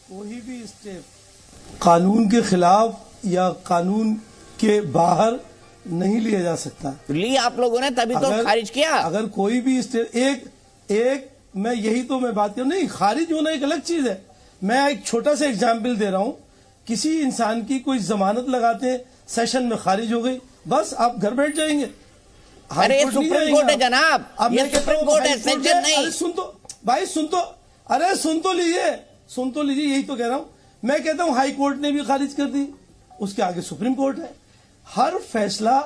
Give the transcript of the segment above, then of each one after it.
कोई भी स्टेप कानून के खिलाफ या कानून के बाहर नहीं लिया जा सकता। ली आप लोगों ने, तभी तो खारिज किया। अगर कोई भी स्टेप एक मैं यही तो मैं बात करूं, नहीं खारिज होना एक अलग चीज है। मैं एक छोटा सा एग्जाम्पल दे रहा हूं। किसी इंसान की कोई जमानत लगाते हैं, सेशन में खारिज हो गई, बस आप घर बैठ जाएंगे। अरे सुप्रीम कोर्ट है जनाब, अब ये सुप्रीम कोर्ट है, सेशन नहीं। अरे सुन तो भाई, सुन तो लीजिए, यही तो कह रहा हूं। मैं कहता हूं हाई कोर्ट ने भी खारिज कर दी, उसके आगे सुप्रीम कोर्ट है। हर फैसला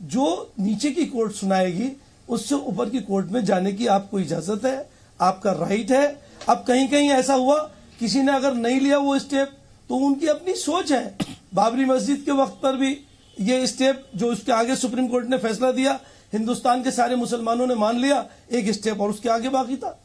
जो नीचे की कोर्ट सुनाएगी उससे ऊपर की कोर्ट में जाने की आपको इजाजत है, आपका राइट है। अब कहीं कहीं ऐसा हुआ, किसी ने अगर नहीं लिया वो स्टेप तो उनकी अपनी सोच है। बाबरी मस्जिद के वक्त पर भी ये स्टेप जो उसके आगे सुप्रीम कोर्ट ने फैसला दिया, हिंदुस्तान के सारे मुसलमानों ने मान लिया, एक स्टेप और उसके आगे बाकी था।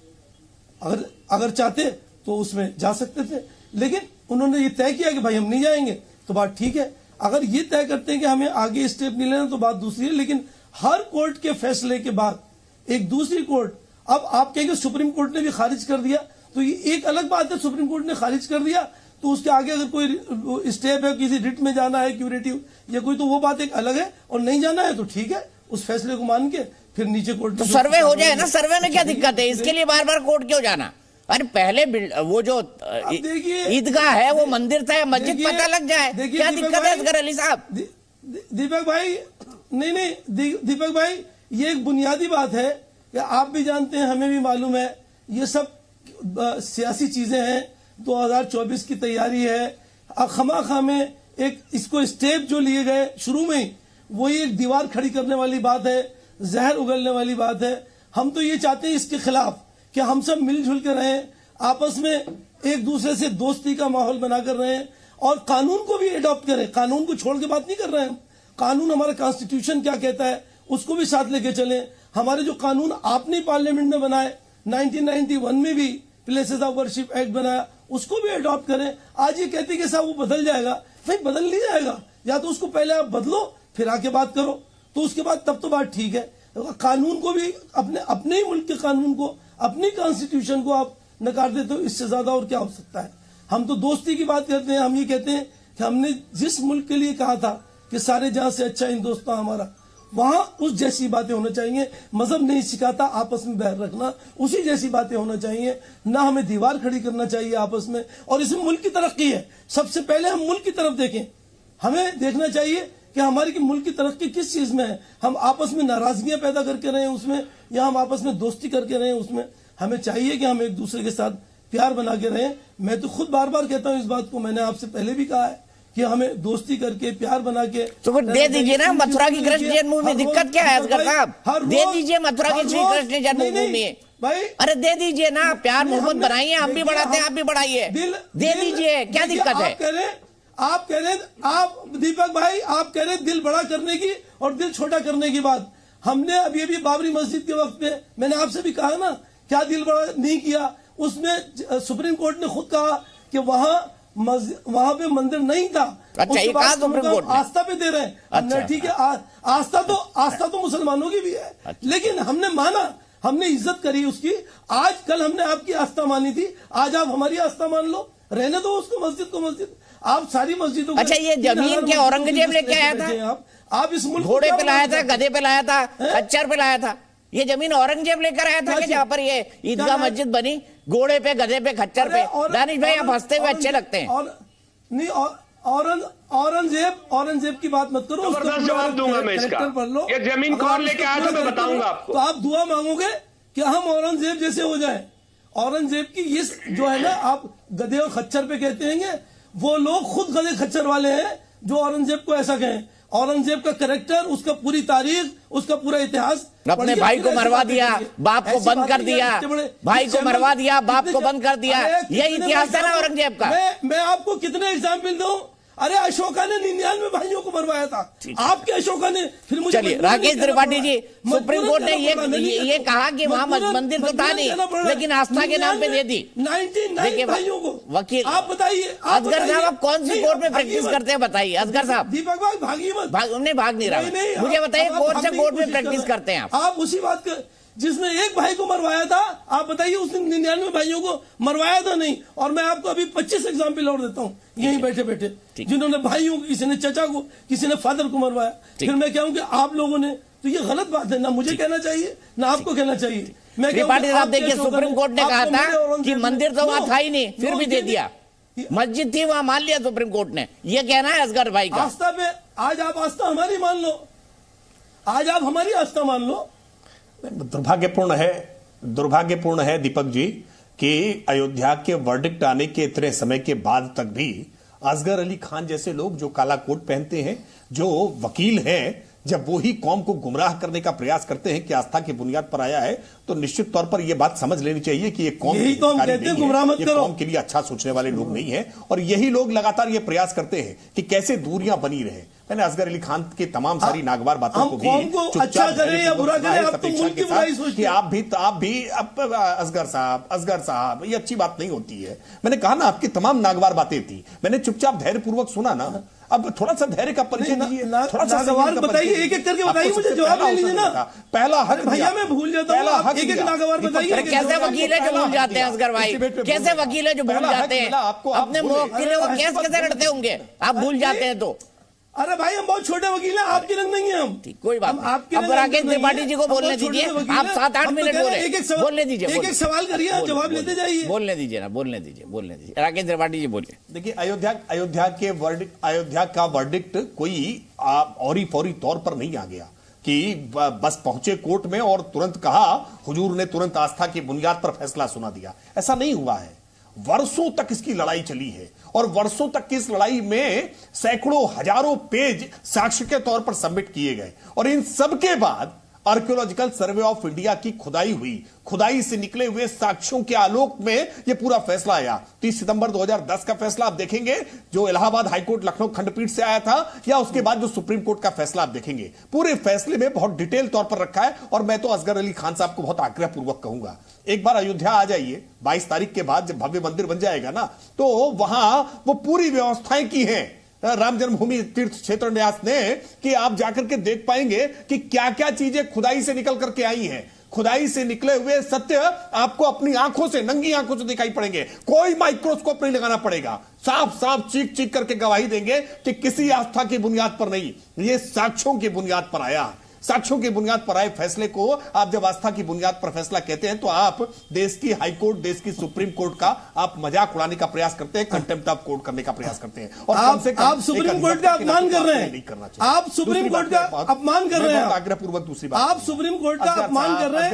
अगर चाहते तो उसमें जा सकते थे, लेकिन उन्होंने ये तय किया कि भाई हम नहीं जाएंगे, तो बात ठीक है। अगर ये तय करते हैं कि हमें आगे स्टेप नहीं लेना तो बात दूसरी है। लेकिन हर कोर्ट के फैसले के बाद एक दूसरी कोर्ट, अब आप कहेंगे सुप्रीम कोर्ट ने भी खारिज कर दिया, तो ये एक अलग बात है। सुप्रीम कोर्ट ने खारिज कर दिया तो उसके आगे अगर कोई स्टेप है, किसी रिट में जाना है, क्यूरेटिव या कोई, तो वो बात एक अलग है। और नहीं जाना है तो ठीक है, उस फैसले को मान के फिर नीचे कोर्ट तो सर्वे हो जाए ना। सर्वे में क्या दिक्कत है? इसके लिए बार बार कोर्ट क्यों जाना? अरे पहले वो जो ईदगाह है वो मंदिर था, मस्जिद पता लग जाए, क्या दिक्कत है असगर अली साहब? दीपक भाई, नहीं दीपक भाई, ये एक बुनियादी बात है कि आप भी जानते हैं, हमें भी मालूम है, ये सब सियासी चीजें हैं। 2024 की तैयारी है। खमा में एक इसको स्टेप जो लिए गए शुरू में ही, वही एक दीवार खड़ी करने वाली बात है, जहर उगलने वाली बात है। हम तो ये चाहते हैं इसके खिलाफ कि हम सब मिलजुल कर रहें, आपस में एक दूसरे से दोस्ती का माहौल बनाकर रहें और कानून को भी अडॉप्ट करें। कानून को छोड़ के बात नहीं कर रहे हैं हम। कानून, हमारा कॉन्स्टिट्यूशन क्या कहता है उसको भी साथ लेके चलें। हमारे जो कानून आपने पार्लियामेंट में बनाए, 1991 में भी प्लेसेस ऑफ वर्शिप एक्ट बनाया, उसको भी अडॉप्ट करें। आज ये कहते हैं कि साहब वो बदल जाएगा, भाई बदल नहीं जाएगा। या तो उसको पहले आप बदलो फिर आके बात करो, तो उसके बाद तब तो बात ठीक है। कानून को भी अपने ही मुल्क के कानून को, अपनी कॉन्स्टिट्यूशन को आप नकार देते हो, इससे ज्यादा और क्या हो सकता है? हम तो दोस्ती की बात करते हैं। हम ये कहते हैं कि हमने जिस मुल्क के लिए कहा था कि सारे जहां से अच्छा हिंदुस्तान हमारा, वहां उस जैसी बातें होना चाहिए। मजहब नहीं सिखाता आपस में बैर रखना, उसी जैसी बातें होना चाहिए। ना हमें दीवार खड़ी करना चाहिए आपस में। और इसमें मुल्क की तरक्की है, सबसे पहले हम मुल्क की तरफ देखें। हमें देखना चाहिए कि हमारी की मुल्क की तरक्की किस चीज में है। हम आपस में नाराजगियां पैदा करके रहे उसमें, या हम आपस में दोस्ती करके रहे उसमें। हमें चाहिए कि हम एक दूसरे के साथ प्यार बना के रहें। मैं तो खुद बार बार कहता हूं इस बात को, मैंने आपसे पहले भी कहा है कि हमें दोस्ती करके, प्यार बना के, तो फिर दे दीजिए ना मथुरा की कृष्ण जन्मभूमि। दिक्कत क्या है असगर साहब? दे दीजिए मथुरा की श्री कृष्ण जन्मभूमि भाई। अरे दे दीजिए ना, प्यार मोहब्बत बनाइए। हम भी बढ़ाते हैं, आप भी बढ़ाइए, दे दीजिए, क्या दिक्कत है? आप कह रहे, आप दीपक भाई, आप कह रहे दिल बड़ा करने की और दिल छोटा करने की बात। हमने अब ये भी बाबरी मस्जिद के वक्त में मैंने आपसे भी कहा ना, क्या दिल बड़ा नहीं किया? उसमें सुप्रीम कोर्ट ने खुद कहा कि वहां पे मंदिर नहीं था। अच्छा, ये कहा सुप्रीम कोर्ट ने? आस्था पे दे रहे हैं। अच्छा, ठीक है, आस्था तो मुसलमानों की भी है। अच्छा। लेकिन हमने माना, हमने इज्जत करी उसकी। आज कल हमने आपकी आस्था मानी थी, आज आप हमारी आस्था मान लो। रहने दो उसको, मस्जिद को मस्जिद। आप सारी मस्जिदों को। अच्छा, ये जमीन क्या औरंगजेब लेके आया था? आप इस मुल्क घोड़े पे लाया था, गधे पे लाया था, खच्चर पे लाया था? ये जमीन औरंगजेब लेकर आया था कि जहाँ पर ये ईदगाह मस्जिद बनी? घोड़े पे, गधे पे, खच्चर पे? दानिश भाई आप हंसते हुए अच्छे लगते हैं। नहीं, औरंगजेब की बात मत करो, जबरदस्त जवाब दूंगा मैं इसका। ये जमीन कौन लेके आया था मैं बताऊंगा आपको। तो आप दुआ मांगोगे कि हम औरंगजेब जैसे हो जाएं। औरंगजेब की ये जो है ना, आप गधे और खच्चर पे कहते हैं, वो लोग खुद गधे खच्चर वाले हैं जो औरंगजेब को ऐसा कहें। औरंगजेब का कैरेक्टर, उसका पूरी तारीख, उसका पूरा इतिहास। अपने भाई को मरवा दिया, बाप को बंद कर दिया, भाई को मरवा दिया, बाप को बंद कर दिया, यही इतिहास है ना औरंगजेब का। मैं आपको कितने एग्जाम्पल दूं? अरे अशोका ने 99 भाइयों को मरवाया था, आपके अशोका ने। फिर मुझे चलिए, राकेश त्रिपाठी जी, सुप्रीम कोर्ट ने ये कहा कि वहां मंदिर तो था नहीं, लेकिन आस्था के नाम पे दे दी 99 भाइयों को। वकील आप बताइए, असगर साहब आप कौन सी कोर्ट में प्रैक्टिस करते हैं? बताइए असगर साहब। दीपक भाई भागी मत। भाग नहीं रहा, मुझे बताइए कौन से कोर्ट में प्रैक्टिस करते हैं आप? उसी बात जिसने एक भाई को मरवाया था, आप बताइए उसने 99 भाइयों को मरवाया था नहीं। और मैं आपको अभी 25 एग्जाम्पल और देता हूं यहीं बैठे बैठे, जिन्होंने भाइयों को, किसी ने चचा को, किसी ने फादर को मरवाया। फिर मैं कहूं कि आप लोगों ने, तो ये गलत बात है, ना मुझे कहना चाहिए ना आपको कहना चाहिए। मैं त्रिपाठी साहब देखिए, सुप्रीम कोर्ट ने कहा था कि मंदिर तो वहां था ही नहीं, फिर भी दे दिया। मस्जिद थी वहां, मान लिया सुप्रीम कोर्ट ने। ये कहना है असगर भाई का। आस्था पे आज आप आस्था हमारी मान लो, आज आप हमारी आस्था मान लो। दुर्भाग्यपूर्ण है दीपक जी कि अयोध्या के वर्डिक्ट आने के इतने समय के बाद तक भी असगर अली खान जैसे लोग जो काला कोट पहनते हैं, जो वकील हैं, जब वो ही कौम को गुमराह करने का प्रयास करते हैं कि आस्था की बुनियाद पर आया है, तो निश्चित तौर पर यह बात समझ लेनी चाहिए कि ये कौम यही तो हम कहते हैं, गुमराह मत करो। कौम के लिए अच्छा सोचने वाले लोग नहीं है, और यही लोग लगातार ये प्रयास करते हैं कि कैसे दूरियां बनी रहे। मैंने असगर अली खान की तमाम सारी नागवार बातों को भी अच्छा करे या बुरा करे, आप तो मुल्क की बुराई सोचते हैं। आप भी असगर साहब ये अच्छी बात नहीं होती है। मैंने कहा ना, आपकी तमाम नागवार बातें थी, मैंने चुपचाप धैर्यपूर्वक सुना ना। अब थोड़ा सा धैर्य का परिचय दीजिए, थोड़ा सा नागवार बताइए, एक एक करके बताइए, मुझे जवाब ले लीजिए ना। पहला हक भैया मैं भूल जाता हूँ, एक एक नागवार बताइए। कैसे वकील है जो भूल जाते हैं असगर भाई? कैसे वकील है जो भूल जाते हैं? अपने मुवक्किल वो केस कैसे लड़ते होंगे? आप भूल जाते हैं तो। अरे भाई हम बहुत छोटे वकील हैं, आपके रंग नहीं है हम। कोई बात नहीं। अब राकेश त्रिपाठी जी को बोलने दीजिए, आप 7-8 मिनट बोलने दीजिए। एक एक सवाल करिए, जवाब लेते जाइए। बोलने दीजिए ना, बोलने दीजिए। राकेश त्रिपाठी जी बोलिए। देखिए, अयोध्या का वर्डिक्ट कोई औरी फौरी तौर पर नहीं आ गया कि बस पहुंचे कोर्ट में और तुरंत कहा, हुजूर ने तुरंत आस्था की बुनियाद पर फैसला सुना दिया। ऐसा नहीं हुआ है। वर्षों तक इसकी लड़ाई चली है, और वर्षों तक की इस लड़ाई में सैकड़ों हजारों पेज साक्ष्य के तौर पर सबमिट किए गए, और इन सब के बाद आर्कियोलॉजिकल सर्वे ऑफ इंडिया की खुदाई हुई। खुदाई से निकले हुए साक्ष्यों के आलोक में यह पूरा फैसला आया। 30 सितंबर 2010 का फैसला आप देखेंगे, जो इलाहाबाद हाईकोर्ट लखनऊ खंडपीठ से आया था, या उसके बाद जो सुप्रीम कोर्ट का फैसला आप देखेंगे, पूरे फैसले में बहुत डिटेल तौर पर रखा है। और मैं तो असगर अली खान साहब को बहुत आग्रहपूर्वक कहूंगा, एक बार अयोध्या आ जाइए। 22 तारीख के बाद जब भव्य मंदिर बन जाएगा ना, तो वहां वो पूरी व्यवस्थाएं की हैं राम जन्मभूमि तीर्थ क्षेत्र न्यास ने, कि आप जाकर के देख पाएंगे कि क्या क्या चीजें खुदाई से निकल करके आई हैं। खुदाई से निकले हुए सत्य आपको अपनी आंखों से, नंगी आंखों से दिखाई पड़ेंगे। कोई माइक्रोस्कोप नहीं लगाना पड़ेगा। साफ साफ चीख चीख करके गवाही देंगे कि किसी आस्था की बुनियाद पर नहीं, ये साक्ष्यों की बुनियाद पर आया। साक्ष्यों की बुनियाद पर आए फैसले को आप जब आस्था की बुनियाद पर फैसला कहते हैं, तो आप देश की हाई कोर्ट, देश की सुप्रीम कोर्ट का आप मजाक उड़ाने का प्रयास करते हैं, कंटेम्प्ट ऑफ कोर्ट करने का प्रयास करते हैं। और आप सुप्रीम कोर्ट का अपमान कर रहे हैं। आप सुप्रीम कोर्ट का अपमान कर रहे हैं। आग्रहपूर्वक दूसरी बात, आप सुप्रीम कोर्ट का अपमान कर रहे हैं।